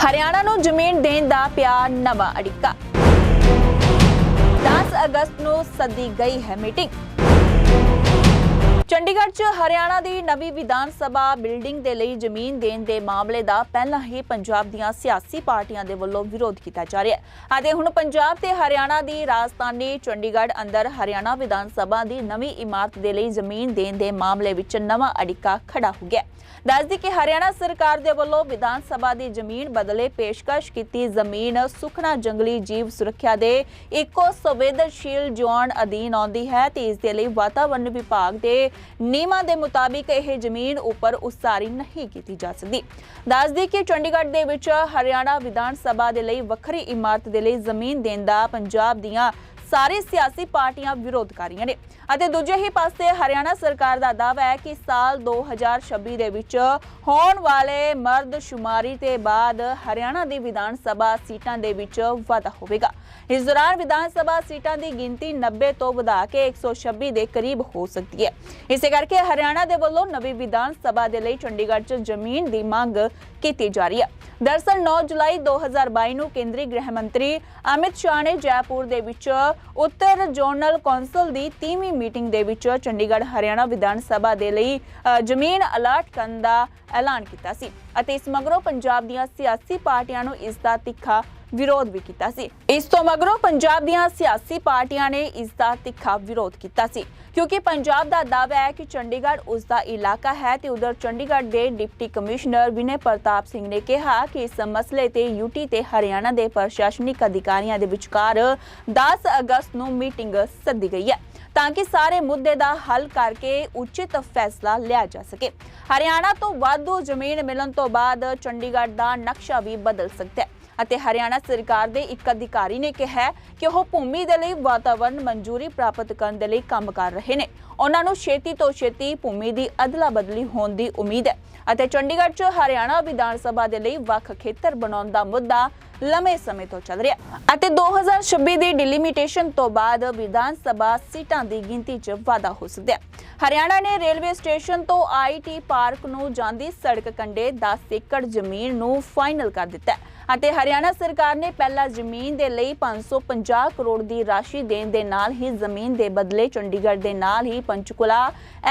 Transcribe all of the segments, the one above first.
ਹਰਿਆਣਾ ਨੂੰ ਜ਼ਮੀਨ ਦੇਣ ਦਾ ਪਿਆ ਨਵਾਂ ਅੜਿੱਕਾ। 10 ਅਗਸਤ ਨੂੰ ਸੱਦੀ ਗਈ ਹੈ ਮੀਟਿੰਗ। ਚੰਡੀਗੜ੍ਹ 'ਚ ਹਰਿਆਣਾ ਦੀ ਨਵੀਂ ਵਿਧਾਨ ਸਭਾ ਬਿਲਡਿੰਗ ਦੇ ਲਈ ਜ਼ਮੀਨ ਦੇਣ ਦੇ ਮਾਮਲੇ ਦਾ ਪਹਿਲਾਂ ਹੀ ਪੰਜਾਬ ਦੀਆਂ ਸਿਆਸੀ ਪਾਰਟੀਆਂ ਦੇ ਵੱਲੋਂ ਵਿਰੋਧ ਕੀਤਾ ਜਾ ਰਿਹਾ ਹੈ ਅਤੇ ਹੁਣ ਪੰਜਾਬ ਤੇ ਹਰਿਆਣਾ ਦੀ ਰਾਜਧਾਨੀ ਚੰਡੀਗੜ੍ਹ ਅੰਦਰ ਹਰਿਆਣਾ ਵਿਧਾਨ ਸਭਾ ਦੀ ਨਵੀਂ ਇਮਾਰਤ ਦੇ ਲਈ ਜ਼ਮੀਨ ਦੇਣ ਦੇ ਮਾਮਲੇ ਵਿੱਚ ਨਵਾਂ ਅੜਿੱਕਾ ਖੜਾ ਹੋ ਗਿਆ। ਦੱਸਦੀ ਕਿ ਹਰਿਆਣਾ ਸਰਕਾਰ ਦੇ ਵੱਲੋਂ ਵਿਧਾਨ ਸਭਾ ਦੀ ਜ਼ਮੀਨ ਬਦਲੇ ਪੇਸ਼ਕਸ਼ ਕੀਤੀ ਜ਼ਮੀਨ ਸੁਖਨਾ ਜੰਗਲੀ ਜੀਵ ਸੁਰੱਖਿਆ ਦੇ ਇੱਕੋ ਸੰਵੇਦਨਸ਼ੀਲ ਜ਼ੋਨ ਅਧੀਨ ਆਉਂਦੀ ਹੈ ਤੇ ਇਸ ਦੇ ਲਈ ਵਾਤਾਵਰਣ ਵਿਭਾਗ ਦੇ ਨਿਯਮਾਂ ਦੇ ਮੁਤਾਬਿਕ ਇਹ ਜ਼ਮੀਨ ਉੱਪਰ ਉਸਾਰੀ ਨਹੀਂ ਕੀਤੀ ਜਾ ਸਕਦੀ। ਦੱਸਦੀ ਕਿ ਚੰਡੀਗੜ੍ਹ ਦੇ ਵਿੱਚ ਹਰਿਆਣਾ ਵਿਧਾਨ ਸਭਾ ਦੇ ਲਈ ਵੱਖਰੀ ਇਮਾਰਤ ਦੇ ਲਈ ਜ਼ਮੀਨ ਦੇਣ ਦਾ ਪੰਜਾਬ ਦੀਆਂ ਸਾਰੀ ਸਿਆਸੀ ਪਾਰਟੀਆਂ ਵਿਰੋਧ ਕਰ ਰਹੀਆਂ ਨੇ ਅਤੇ ਦੂਜੇ ਹੀ ਪਾਸੇ ਹਰਿਆਣਾ ਸਰਕਾਰ ਦਾ ਦਾਅਵਾ ਹੈ ਕਿ ਸਾਲ 2026 ਦੇ ਵਿੱਚ ਹੋਣ ਵਾਲੇ ਮਰਦਸ਼ੁਮਾਰੀ ਤੇ ਬਾਅਦ ਹਰਿਆਣਾ ਦੀ ਵਿਧਾਨ ਸਭਾ ਸੀਟਾਂ ਦੇ ਵਿੱਚ ਵਾਧਾ ਹੋਵੇਗਾ। ਇਸ ਦੌਰਾਨ ਵਿਧਾਨ ਸਭਾ ਸੀਟਾਂ ਦੀ ਗਿਣਤੀ 90 ਤੋਂ ਵਧਾ ਕੇ 126 ਦੇ ਕਰੀਬ ਹੋ ਸਕਦੀ ਹੈ। ਇਸੇ ਕਰਕੇ ਹਰਿਆਣਾ ਦੇ ਵੱਲੋਂ ਨਵੀਂ ਵਿਧਾਨ ਸਭਾ ਦੇ ਲਈ ਚੰਡੀਗੜ੍ਹ 'ਚ ਜ਼ਮੀਨ ਦੀ ਮੰਗ ਕੀਤੀ ਜਾ ਰਹੀ ਹੈ। ਦਰਅਸਲ 9 ਜੁਲਾਈ 2022 ਨੂੰ ਕੇਂਦਰੀ ਗ੍ਰਹਿ ਮੰਤਰੀ ਅਮਿਤ ਸ਼ਾਹ ਨੇ ਜੈਪੁਰ ਦੇ ਵਿੱਚ ਉੱਤਰ ਜ਼ੋਨਲ ਕੌਂਸਲ ਦੀ 30ਵੀਂ ਮੀਟਿੰਗ ਦੇ ਵਿੱਚ ਚੰਡੀਗੜ੍ਹ ਹਰਿਆਣਾ ਵਿਧਾਨ ਸਭਾ ਦੇ ਲਈ ਜ਼ਮੀਨ ਅਲਾਟ ਕਰਨ ਦਾ ਐਲਾਨ ਕੀਤਾ ਸੀ ਅਤੇ ਇਸ ਮਗਰੋਂ ਪੰਜਾਬ ਦੀਆਂ ਸਿਆਸੀ ਪਾਰਟੀਆਂ ਨੂੰ ਇਸ ਦਾ ਤਿੱਖਾ ਵਿਰੋਧ ਵੀ ਕੀਤਾ ਸੀ। ਇਸ ਤੋਂ ਮਗਰੋਂ ਪੰਜਾਬ ਦੀਆਂ ਸਿਆਸੀ ਪਾਰਟੀਆਂ ਨੇ ਇਸ ਦਾ ਤਿੱਖਾ ਵਿਰੋਧ ਕੀਤਾ ਸੀ ਕਿਉਂਕਿ ਪੰਜਾਬ ਦਾ ਦਾਅਵਾ ਹੈ ਕਿ ਚੰਡੀਗੜ੍ਹ ਉਸ ਦਾ ਇਲਾਕਾ ਹੈ ਤੇ ਉਧਰ ਚੰਡੀਗੜ੍ਹ ਦੇ ਡਿਪਟੀ ਕਮਿਸ਼ਨਰ ਵਿਨੇ ਪ੍ਰਤਾਪ ਸਿੰਘ ਨੇ ਕਿਹਾ ਕਿ ਇਸ ਮਸਲੇ ਤੇ ਯੂਟੀ ਤੇ ਹਰਿਆਣਾ ਦੇ ਪ੍ਰਸ਼ਾਸਨਿਕ ਅਧਿਕਾਰੀਆਂ ਦੇ ਵਿਚਕਾਰ 10 ਅਗਸਤ ਨੂੰ ਮੀਟਿੰਗ ਸੱਦੀ ਗਈ ਹੈ ਤਾਂ ਕਿ ਸਾਰੇ ਮੁੱਦੇ ਦਾ ਹੱਲ ਕਰਕੇ ਉਚਿਤ ਫੈਸਲਾ ਲਿਆ ਜਾ ਸਕੇ। ਹਰਿਆਣਾ ਤੋਂ ਵਾਧੂ ਜ਼ਮੀਨ ਮਿਲਣ ਤੋਂ ਬਾਅਦ ਚੰਡੀਗੜ੍ਹ ਦਾ ਨਕਸ਼ਾ ਵੀ ਬਦਲ ਸਕਦਾ ਹੈ ਅਤੇ ਹਰਿਆਣਾ ਸਰਕਾਰ ਦੇ ਇੱਕ ਅਧਿਕਾਰੀ ਨੇ ਕਿਹਾ ਕਿ ਉਹ ਭੂਮੀ ਦੇ ਲਈ ਵਾਤਾਵਰਣ ਮਨਜ਼ੂਰੀ ਪ੍ਰਾਪਤ ਕਰਨ ਦੇ ਲਈ ਕੰਮ ਕਰ ਰਹੇ ਨੇ। ਉਹਨਾਂ ਨੂੰ ਛੇਤੀ ਤੋਂ ਛੇਤੀ ਭੂਮੀ ਦੀ ਅਦਲਾ ਬਦਲੀ ਹੋਣ ਦੀ ਉਮੀਦ ਹੈ ਅਤੇ ਚੰਡੀਗੜ੍ਹ 'ਚ ਹਰਿਆਣਾ ਵਿਧਾਨ ਸਭਾ ਦੇ ਲਈ ਵੱਖ ਖੇਤਰ ਬਣਾਉਣ ਦਾ ਮੁੱਦਾ ਲੰਮੇ ਸਮੇਂ ਤੋਂ ਚੱਲ ਰਿਹਾ ਅਤੇ 2026 ਦੀ ਡਿਲੀਮੀਟੇਸ਼ਨ ਤੋਂ ਬਾਅਦ ਵਿਧਾਨ ਸਭਾ ਸੀਟਾਂ ਦੀ ਗਿਣਤੀ 'ਚ ਵਾਧਾ ਹੋ ਸਕਦਾ ਹੈ। ਹਰਿਆਣਾ ਨੇ ਰੇਲਵੇ ਸਟੇਸ਼ਨ ਤੋਂ ਆਈਟੀ ਪਾਰਕ ਨੂੰ ਜਾਂਦੀ ਸੜਕ ਕੰਢੇ 10 ਏਕੜ ਜ਼ਮੀਨ ਨੂੰ ਫਾਈਨਲ ਕਰ ਦਿੱਤਾ ਹੈ ਅਤੇ ਹਰਿਆਣਾ ਸਰਕਾਰ ਨੇ ਪਹਿਲਾਂ ਜ਼ਮੀਨ ਦੇ ਲਈ 550 ਕਰੋੜ ਦੀ ਰਾਸ਼ੀ ਦੇਣ ਦੇ ਨਾਲ ਹੀ ਜ਼ਮੀਨ ਦੇ ਬਦਲੇ ਚੰਡੀਗੜ੍ਹ ਦੇ ਨਾਲ ਹੀ ਪੰਚਕੂਲਾ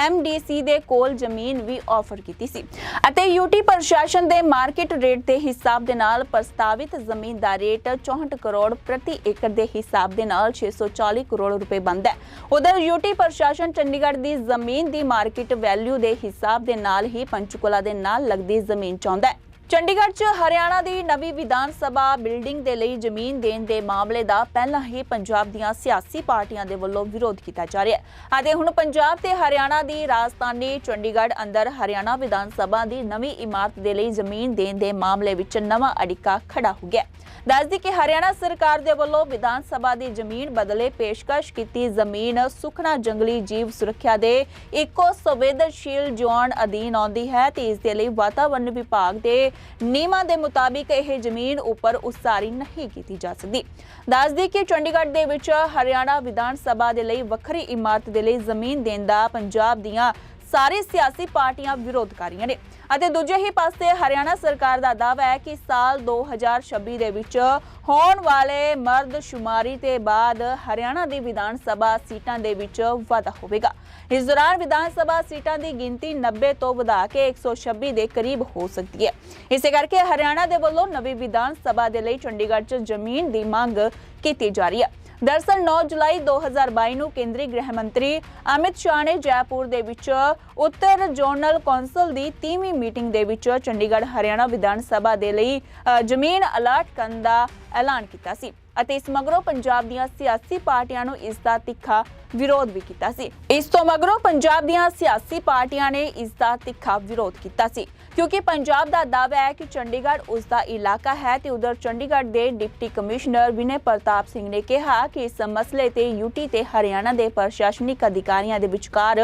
MDC ਦੇ ਕੋਲ ਜ਼ਮੀਨ ਵੀ ਆਫਰ ਕੀਤੀ ਸੀ ਅਤੇ ਯੂਟੀ ਪ੍ਰਸ਼ਾਸਨ ਦੇ ਮਾਰਕੀਟ ਰੇਟ ਦੇ ਹਿਸਾਬ ਦੇ ਨਾਲ ਪ੍ਰਸਤਾਵਿਤ ਜ਼ਮੀਨ ਦਾ ਰੇਟ 64 ਕਰੋੜ ਪ੍ਰਤੀ ਏਕੜ ਦੇ ਹਿਸਾਬ ਦੇ ਨਾਲ 640 ਕਰੋੜ ਰੁਪਏ ਬਣਦਾ ਹੈ। ਉਧਰ ਯੂਟੀ ਪ੍ਰਸ਼ਾਸਨ ਚੰਡੀਗੜ੍ਹ ਦੀ ਜ਼ਮੀਨ ਦੀ ਮਾਰਕੀਟ ਵੈਲਿਊ ਦੇ ਹਿਸਾਬ ਦੇ ਨਾਲ ਹੀ ਪੰਚਕੂਲਾ ਦੇ ਨਾਲ ਲੱਗਦੀ ਜ਼ਮੀਨ ਚਾਹੁੰਦਾ ਹੈ। ਚੰਡੀਗੜ੍ਹ 'ਚ ਹਰਿਆਣਾ ਦੀ ਨਵੀਂ ਵਿਧਾਨ ਸਭਾ ਬਿਲਡਿੰਗ ਦੇ ਲਈ ਜ਼ਮੀਨ ਦੇਣ ਦੇ ਮਾਮਲੇ ਦਾ ਪਹਿਲਾਂ ਹੀ ਪੰਜਾਬ ਦੀਆਂ ਸਿਆਸੀ ਪਾਰਟੀਆਂ ਦੇ ਵੱਲੋਂ ਵਿਰੋਧ ਕੀਤਾ ਜਾ ਰਿਹਾ ਹੈ ਅਤੇ ਹੁਣ ਪੰਜਾਬ ਤੇ ਹਰਿਆਣਾ ਦੀ ਰਾਜਧਾਨੀ ਚੰਡੀਗੜ੍ਹ ਅੰਦਰ ਹਰਿਆਣਾ ਵਿਧਾਨ ਸਭਾ ਦੀ ਨਵੀਂ ਇਮਾਰਤ ਦੇ ਲਈ ਜ਼ਮੀਨ ਦੇਣ ਦੇ ਮਾਮਲੇ ਵਿੱਚ ਨਵਾਂ ਅੜਿੱਕਾ ਖੜਾ ਹੋ ਗਿਆ। ਦੱਸਦੀ ਕਿ ਹਰਿਆਣਾ ਸਰਕਾਰ ਦੇ ਵੱਲੋਂ ਵਿਧਾਨ ਸਭਾ ਦੀ ਜ਼ਮੀਨ ਬਦਲੇ ਪੇਸ਼ਕਸ਼ ਕੀਤੀ ਜ਼ਮੀਨ ਸੁਖਨਾ ਜੰਗਲੀ ਜੀਵ ਸੁਰੱਖਿਆ ਦੇ ਇੱਕੋ ਸੰਵੇਦਨਸ਼ੀਲ ਜ਼ੋਨ ਅਧੀਨ ਆਉਂਦੀ ਹੈ ਤੇ ਇਸ ਦੇ ਲਈ ਵਾਤਾਵਰਣ ਵਿਭਾਗ ਦੇ ਨਿਯਮਾਂ ਦੇ ਮੁਤਾਬਿਕ ਇਹ ਜ਼ਮੀਨ ਉੱਪਰ ਉਸਾਰੀ ਨਹੀਂ ਕੀਤੀ ਜਾ ਸਕਦੀ। ਦੱਸਦੀ ਕਿ ਚੰਡੀਗੜ੍ਹ ਦੇ ਵਿੱਚ ਹਰਿਆਣਾ ਵਿਧਾਨ ਸਭਾ ਦੇ ਲਈ ਵੱਖਰੀ ਇਮਾਰਤ ਦੇ ਲਈ ਜ਼ਮੀਨ ਦੇਣ ਦਾ ਪੰਜਾਬ ਦੀਆਂ ਸਾਰੀ ਸਿਆਸੀ ਪਾਰਟੀਆਂ ਵਿਰੋਧ ਕਰ ਰਹੀਆਂ ਨੇ ਅਤੇ ਦੂਜੇ ਹੀ ਪਾਸੇ ਹਰਿਆਣਾ ਸਰਕਾਰ ਦਾ ਦਾਅਵਾ ਹੈ ਕਿ ਸਾਲ 2026 ਦੇ ਵਿੱਚ ਹੋਣ ਵਾਲੇ ਮਰਦਸ਼ੁਮਾਰੀ ਤੇ ਬਾਅਦ ਹਰਿਆਣਾ ਦੀ ਵਿਧਾਨ ਸਭਾ ਸੀਟਾਂ ਦੇ ਵਿੱਚ ਵਾਧਾ ਹੋਵੇਗਾ। ਇਸ ਦੌਰਾਨ ਵਿਧਾਨ ਸਭਾ ਸੀਟਾਂ ਦੀ ਗਿਣਤੀ 90 ਤੋਂ ਵਧਾ ਕੇ 126 ਦੇ ਕਰੀਬ ਹੋ ਸਕਦੀ ਹੈ। ਇਸੇ ਕਰਕੇ ਹਰਿਆਣਾ ਦੇ ਵੱਲੋਂ ਨਵੀਂ ਵਿਧਾਨ ਸਭਾ ਦੇ ਲਈ ਚੰਡੀਗੜ੍ਹ 'ਚ ਜ਼ਮੀਨ ਦੀ ਮੰਗ ਕੀਤੀ ਜਾ ਰਹੀ ਹੈ। ਦਰਅਸਲ 9 ਜੁਲਾਈ 2022 ਨੂੰ ਕੇਂਦਰੀ ਗ੍ਰਹਿ ਮੰਤਰੀ ਅਮਿਤ ਸ਼ਾਹ ਨੇ ਜੈਪੁਰ ਦੇ ਵਿੱਚ ਉੱਤਰ ਜ਼ੋਨਲ ਕੌਂਸਲ ਦੀ 30ਵੀਂ ਮੀਟਿੰਗ ਦੇ ਵਿੱਚ ਚੰਡੀਗੜ੍ਹ ਹਰਿਆਣਾ ਵਿਧਾਨ ਸਭਾ ਦੇ ਲਈ ਜ਼ਮੀਨ ਅਲਾਟ ਕਰਨ ਦਾ ਐਲਾਨ ਕੀਤਾ ਸੀ ਅਤੇ ਇਸ ਮਗਰੋਂ ਪੰਜਾਬ ਦੀਆਂ ਸਿਆਸੀ ਪਾਰਟੀਆਂ ਨੂੰ ਇਸ ਦਾ ਤਿੱਖਾ ਵਿਰੋਧ ਵੀ ਕੀਤਾ ਸੀ। ਇਸ ਤੋਂ ਮਗਰੋਂ ਪੰਜਾਬ ਦੀਆਂ ਸਿਆਸੀ ਪਾਰਟੀਆਂ ਨੇ ਇਸ ਦਾ ਤਿੱਖਾ ਵਿਰੋਧ ਕੀਤਾ ਸੀ ਕਿਉਂਕਿ ਪੰਜਾਬ ਦਾ ਦਾਅਵਾ ਹੈ ਕਿ ਚੰਡੀਗੜ੍ਹ ਉਸ ਦਾ ਇਲਾਕਾ ਹੈ ਤੇ ਉਧਰ ਚੰਡੀਗੜ੍ਹ ਦੇ ਡਿਪਟੀ ਕਮਿਸ਼ਨਰ ਵਿਨੇ ਪ੍ਰਤਾਪ ਸਿੰਘ ਨੇ ਕਿਹਾ ਕਿ ਇਸ ਮਸਲੇ ਤੇ ਯੂਟੀ ਤੇ ਹਰਿਆਣਾ ਦੇ ਪ੍ਰਸ਼ਾਸਨਿਕ ਅਧਿਕਾਰੀਆਂ ਦੇ ਵਿਚਕਾਰ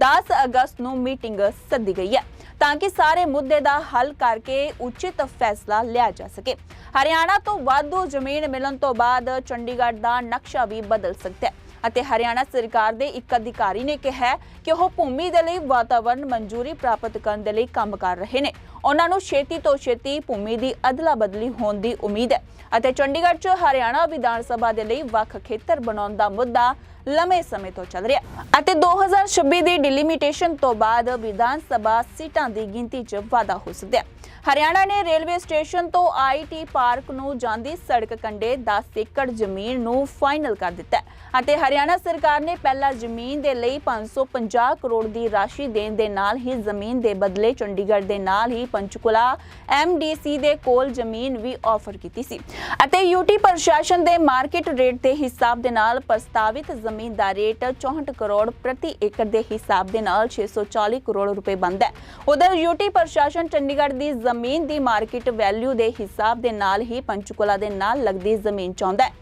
10 ਅਗਸਤ ਨੂੰ ਮੀਟਿੰਗ ਸੱਦੀ ਗਈ ਹੈ ਤਾਂ ਕਿ ਸਾਰੇ ਮੁੱਦੇ ਦਾ ਹੱਲ ਕਰਕੇ ਉਚਿਤ ਫੈਸਲਾ ਲਿਆ ਜਾ ਸਕੇ। ਹਰਿਆਣਾ ਤੋਂ ਵਾਧੂ ਜ਼ਮੀਨ ਮਿਲਣ ਤੋਂ ਬਾਅਦ ਚੰਡੀਗੜ੍ਹ ਦਾ ਨਕਸ਼ਾ ਵੀ ਬਦਲ ਸਕਦਾ ਹੈ ਅਤੇ ਹਰਿਆਣਾ ਸਰਕਾਰ ਦੇ ਇੱਕ ਅਧਿਕਾਰੀ ਨੇ ਕਿਹਾ ਕਿ ਉਹ ਭੂਮੀ ਦੇ ਲਈ ਵਾਤਾਵਰਣ ਮਨਜ਼ੂਰੀ ਪ੍ਰਾਪਤ ਕਰਨ ਦੇ ਲਈ ਕੰਮ ਕਰ ਰਹੇ ਨੇ। ਉਹਨਾਂ ਨੂੰ ਛੇਤੀ ਤੋਂ ਛੇਤੀ ਭੂਮੀ ਦੀ ਅਦਲਾ ਬਦਲੀ ਹੋਣ ਦੀ ਉਮੀਦ ਹੈ ਅਤੇ ਚੰਡੀਗੜ੍ਹ 'ਚ ਹਰਿਆਣਾ ਵਿਧਾਨ ਸਭਾ ਦੇ ਲਈ ਵੱਖ ਖੇਤਰ ਬਣਾਉਣ ਦਾ ਮੁੱਦਾ ਲੰਮੇ ਸਮੇਂ ਤੋਂ ਚੱਲ ਰਿਹਾ ਅਤੇ 2026 ਦੀ ਡਿਲੀਮੀਟੇਸ਼ਨ ਤੋਂ ਬਾਅਦ ਵਿਧਾਨ ਸਭਾ ਸੀਟਾਂ ਦੀ ਗਿਣਤੀ 'ਚ ਵਾਧਾ ਹੋ ਸਕਦਾ ਹੈ। ਹਰਿਆਣਾ ਨੇ ਰੇਲਵੇ ਸਟੇਸ਼ਨ ਤੋਂ ਆਈਟੀ ਪਾਰਕ ਨੂੰ ਜਾਂਦੀ ਸੜਕ ਕੰਢੇ 10 ਏਕੜ ਜ਼ਮੀਨ ਨੂੰ ਫਾਈਨਲ ਕਰ ਦਿੱਤਾ ਹੈ ਅਤੇ ਹਰਿਆਣਾ ਸਰਕਾਰ ਨੇ ਪਹਿਲਾਂ ਜ਼ਮੀਨ ਦੇ ਲਈ 550 ਕਰੋੜ ਦੀ ਰਾਸ਼ੀ ਦੇਣ ਦੇ ਨਾਲ ਹੀ ਜ਼ਮੀਨ ਦੇ ਬਦਲੇ ਚੰਡੀਗੜ੍ਹ ਦੇ ਨਾਲ ਹੀ ਪੰਚਕੂਲਾ MDC ਦੇ ਕੋਲ ਜ਼ਮੀਨ ਵੀ ਆਫਰ ਕੀਤੀ ਸੀ ਅਤੇ ਯੂਟੀ ਪ੍ਰਸ਼ਾਸਨ ਦੇ ਮਾਰਕੀਟ ਰੇਟ ਦੇ ਹਿਸਾਬ ਦੇ ਨਾਲ ਪ੍ਰਸਤਾਵਿਤ ਜ਼ਮੀਨ ਦਾ ਰੇਟ 64 ਕਰੋੜ ਪ੍ਰਤੀ ਏਕੜ ਦੇ ਹਿਸਾਬ ਦੇ ਨਾਲ 640 ਕਰੋੜ ਰੁਪਏ ਬਣਦਾ ਹੈ। ਉਧਰ ਯੂਟੀ ਪ੍ਰਸ਼ਾਸਨ ਚੰਡੀਗੜ੍ਹ ਦੀ ਜ਼ਮੀਨ ਦੀ ਮਾਰਕੀਟ ਵੈਲਿਊ ਦੇ ਹਿਸਾਬ ਦੇ ਨਾਲ ਹੀ ਪੰਚਕੂਲਾ ਦੇ ਨਾਲ ਲੱਗਦੀ ਜ਼ਮੀਨ ਚਾਹੁੰਦਾ ਹੈ